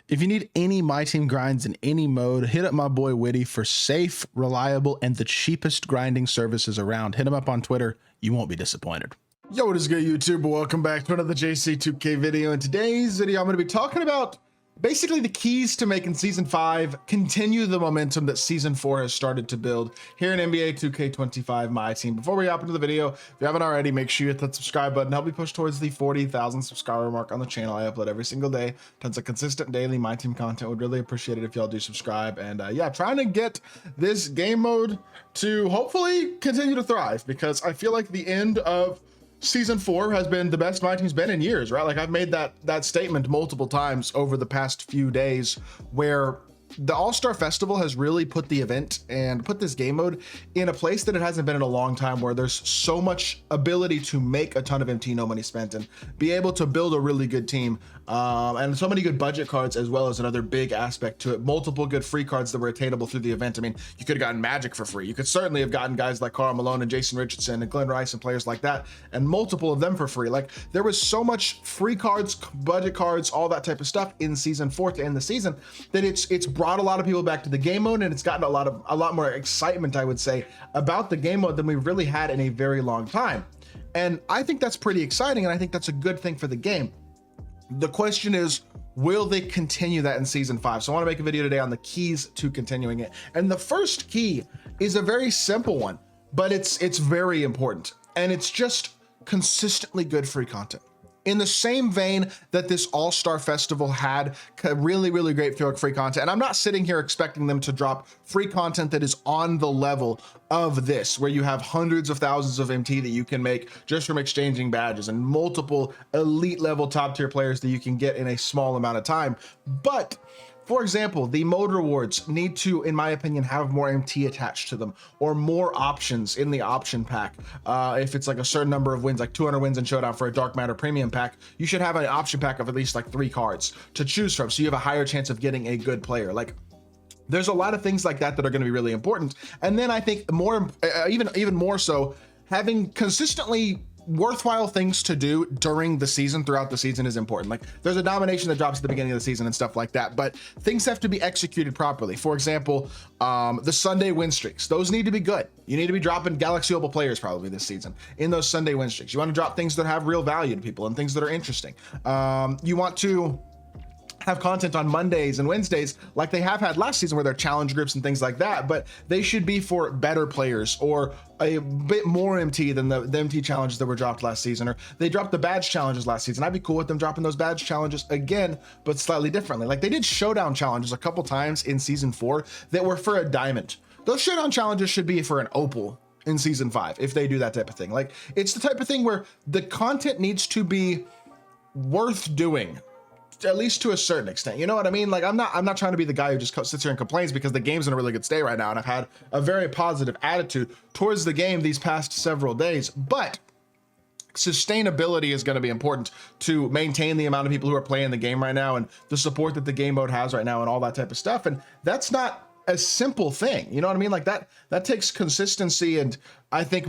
If you need any My Team grinds in any mode, hit up my boy Witty for safe, reliable, and the cheapest grinding services around. Hit him up on Twitter. You won't be disappointed. Yo, what is good, YouTube? Welcome back to another JC2K video. In today's video, I'm going to be talking about basically the keys to making Season 5 continue the momentum that Season 4 has started to build here in NBA 2K25 My Team. Before we hop into the video, if you haven't already, make sure you hit that subscribe button. Help me push towards the 40,000 subscriber mark on the channel. I upload every single day. Tons of consistent daily My Team content. Would really appreciate it if y'all do subscribe. And yeah, trying to get this game mode to hopefully continue to thrive, because I feel like the end of Season 4 has been the best My Team's been in years, right? Like, I've made that statement multiple times over the past few days, where the All-Star Festival has really put the event and put this game mode in a place that it hasn't been in a long time, where there's so much ability to make a ton of MT, no money spent, and be able to build a really good team, and so many good budget cards, as well as another big aspect to it. Multiple good free cards that were attainable through the event. I mean, you could have gotten Magic for free. You could certainly have gotten guys like Karl Malone and Jason Richardson and Glenn Rice and players like that, and multiple of them for free. Like, there was so much free cards, budget cards, all that type of stuff in Season 4 to end the season, that it's brought a lot of people back to the game mode, and it's gotten a lot more excitement, I would say, about the game mode than we've really had in a very long time. And I think that's pretty exciting, and I think that's a good thing for the game. The question is, will they continue that in Season 5? So I want to make a video today on the keys to continuing it. And the first key is a very simple one, but it's very important, and it's just consistently good free content. In the same vein that this All-Star Festival had really, really great free content, and I'm not sitting here expecting them to drop free content that is on the level of this, where you have hundreds of thousands of MT that you can make just from exchanging badges, and multiple elite level top tier players that you can get in a small amount of time. But for example, the mode rewards need to, in my opinion, have more MT attached to them, or more options in the option pack. If it's like a certain number of wins, like 200 wins in Showdown for a Dark Matter premium pack, you should have an option pack of at least like 3 cards to choose from, so you have a higher chance of getting a good player. Like, there's a lot of things like that that are going to be really important. And then I think more, even more so, having consistently worthwhile things to do during the season, throughout the season, is important. Like, there's a nomination that drops at the beginning of the season and stuff like that, but things have to be executed properly. For example, the Sunday win streaks, those need to be good. You need to be dropping Galaxy Opal players probably this season in those Sunday win streaks. You want to drop things that have real value to people and things that are interesting. You want to have content on Mondays and Wednesdays like they have had last season, where they're challenge groups and things like that, but they should be for better players, or a bit more MT than the MT challenges that were dropped last season. Or they dropped the badge challenges last season. I'd be cool with them dropping those badge challenges again, but slightly differently. Like, they did showdown challenges a couple times in Season 4 that were for a diamond. Those showdown challenges should be for an opal in Season 5 if they do that type of thing. Like, it's the type of thing where the content needs to be worth doing, at least to a certain extent. You know what I mean? Like, I'm not trying to be the guy who just sits here and complains, because the game's in a really good state right now, and I've had a very positive attitude towards the game these past several days. But sustainability is going to be important to maintain the amount of people who are playing the game right now, and the support that the game mode has right now, and all that type of stuff. And that's not a simple thing. You know what I mean? Like, that takes consistency, and I think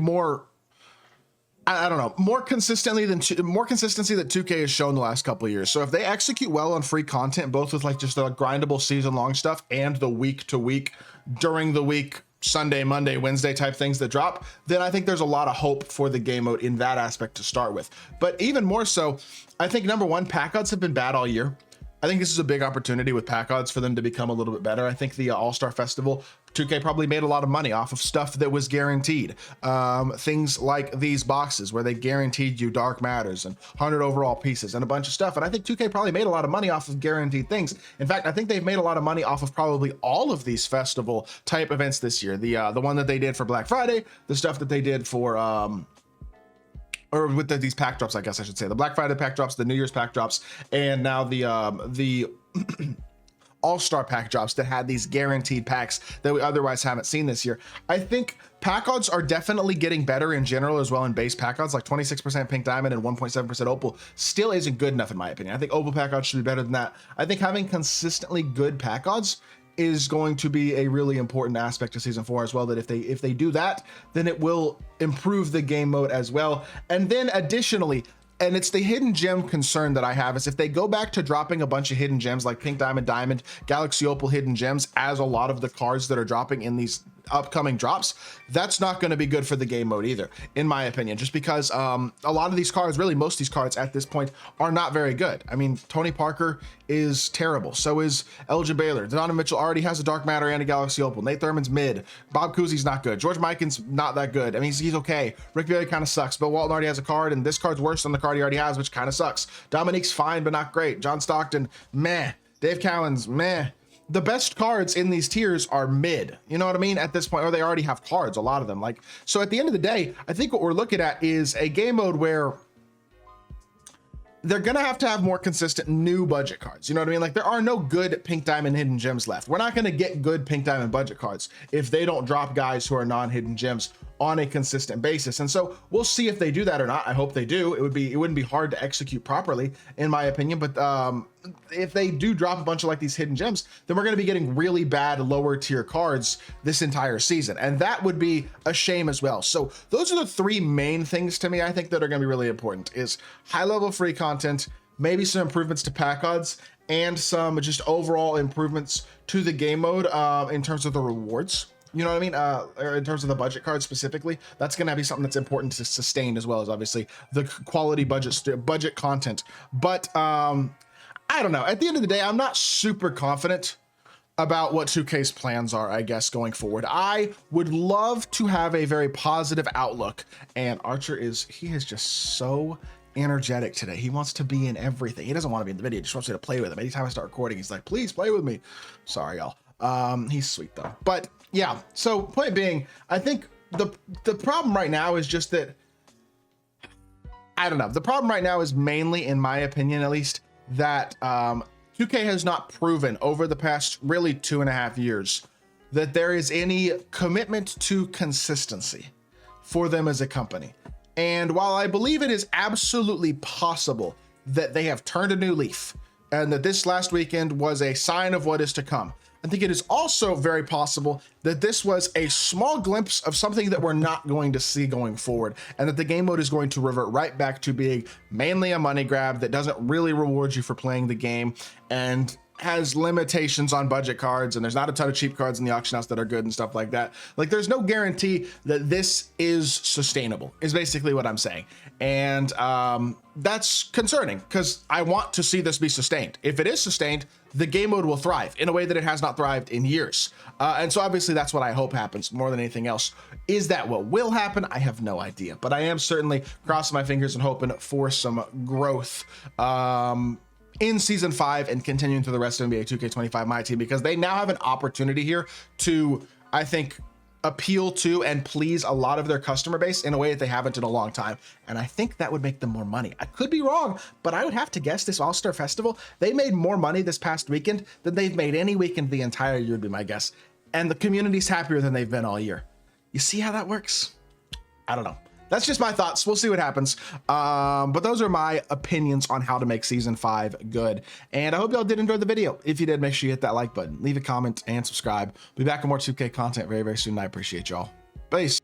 I don't know, more consistency that 2K has shown the last couple of years. So if they execute well on free content, both with like just the grindable season long stuff and the week to week, during the week, Sunday, Monday, Wednesday type things that drop, then I think there's a lot of hope for the game mode in that aspect to start with. But even more so, I think number one, pack odds have been bad all year. I think this is a big opportunity with pack odds for them to become a little bit better. I think the All-Star Festival, 2K probably made a lot of money off of stuff that was guaranteed. Things like these boxes where they guaranteed you Dark Matters and 100 overall pieces and a bunch of stuff. And I think 2K probably made a lot of money off of guaranteed things. In fact, I think they've made a lot of money off of probably all of these festival type events this year. The one that they did for Black Friday, the stuff that they did for or with these pack drops, I guess I should say, the Black Friday pack drops, the New Year's pack drops, and now the All-Star pack drops that had these guaranteed packs that we otherwise haven't seen this year. I think pack odds are definitely getting better in general as well in base pack odds. Like 26% pink diamond and 1.7% opal still isn't good enough in my opinion. I think opal pack odds should be better than that. I think having consistently good pack odds is going to be a really important aspect of Season 4 as well, that if they do that, then it will improve the game mode as well. And then additionally, and it's the hidden gem concern that I have, is if they go back to dropping a bunch of hidden gems like Pink Diamond, Diamond, Galaxy Opal hidden gems as a lot of the cards that are dropping in these upcoming drops, that's not going to be good for the game mode either, in my opinion, just because a lot of these cards, really most of these cards at this point, are not very good. I mean, Tony Parker is terrible. So is Elgin Baylor. Donovan Mitchell already has a Dark Matter and a Galaxy Opal. Nate Thurman's mid. Bob Cousy's not good. George Mikan's not that good. I mean, he's okay. Rick Bailey kind of sucks. Bill Walton already has a card, and this card's worse than the card he already has, which kind of sucks. Dominique's fine, but not great. John Stockton, meh. Dave Cowens, meh. The best cards in these tiers are mid, you know what I mean, at this point, or they already have cards, a lot of them. Like, so at the end of the day, I think what we're looking at is a game mode where they're gonna have to have more consistent new budget cards. You know what I mean? Like, there are no good Pink Diamond hidden gems left. We're not gonna get good Pink Diamond budget cards if they don't drop guys who are non-hidden gems on a consistent basis. And so we'll see if they do that or not. I hope they do. It wouldn't be hard to execute properly, in my opinion. But if they do drop a bunch of like these hidden gems, then we're going to be getting really bad lower tier cards this entire season, and that would be a shame as well. So those are the three main things to me, I think, that are going to be really important: is high level free content, maybe some improvements to pack odds, and some just overall improvements to the game mode in terms of the rewards. You know what I mean? Or in terms of the budget cards specifically, that's going to be something that's important to sustain, as well as obviously the quality budget content. But I don't know. At the end of the day, I'm not super confident about what 2K's plans are, I guess, going forward. I would love to have a very positive outlook, and Archer he is just so energetic today. He wants to be in everything. He doesn't want to be in the video. He just wants me to play with him. Anytime I start recording, he's like, please play with me. Sorry, y'all. He's sweet though. But yeah, so point being, I think the problem right now is just that, I don't know. The problem right now is mainly, in my opinion at least, that 2K has not proven over the past really 2.5 years that there is any commitment to consistency for them as a company. And while I believe it is absolutely possible that they have turned a new leaf and that this last weekend was a sign of what is to come, I think it is also very possible that this was a small glimpse of something that we're not going to see going forward, and that the game mode is going to revert right back to being mainly a money grab that doesn't really reward you for playing the game and has limitations on budget cards, and there's not a ton of cheap cards in the auction house that are good and stuff like that. Like, there's no guarantee that this is sustainable, is basically what I'm saying. And that's concerning, because I want to see this be sustained. If it is sustained, the game mode will thrive in a way that it has not thrived in years. And so obviously that's what I hope happens more than anything else. Is that what will happen? I have no idea, but I am certainly crossing my fingers and hoping for some growth in season 5 and continuing through the rest of NBA 2K25 MyTEAM, because they now have an opportunity here to, I think, appeal to and please a lot of their customer base in a way that they haven't in a long time. And I think that would make them more money. I could be wrong, but I would have to guess this All-Star Festival, they made more money this past weekend than they've made any weekend the entire year, would be my guess. And the community's happier than they've been all year. You see how that works? I don't know. That's just my thoughts. We'll see what happens. But those are my opinions on how to make season 5 good. And I hope y'all did enjoy the video. If you did, make sure you hit that like button, leave a comment, and subscribe. We'll be back with more 2K content very, very soon. I appreciate y'all. Peace.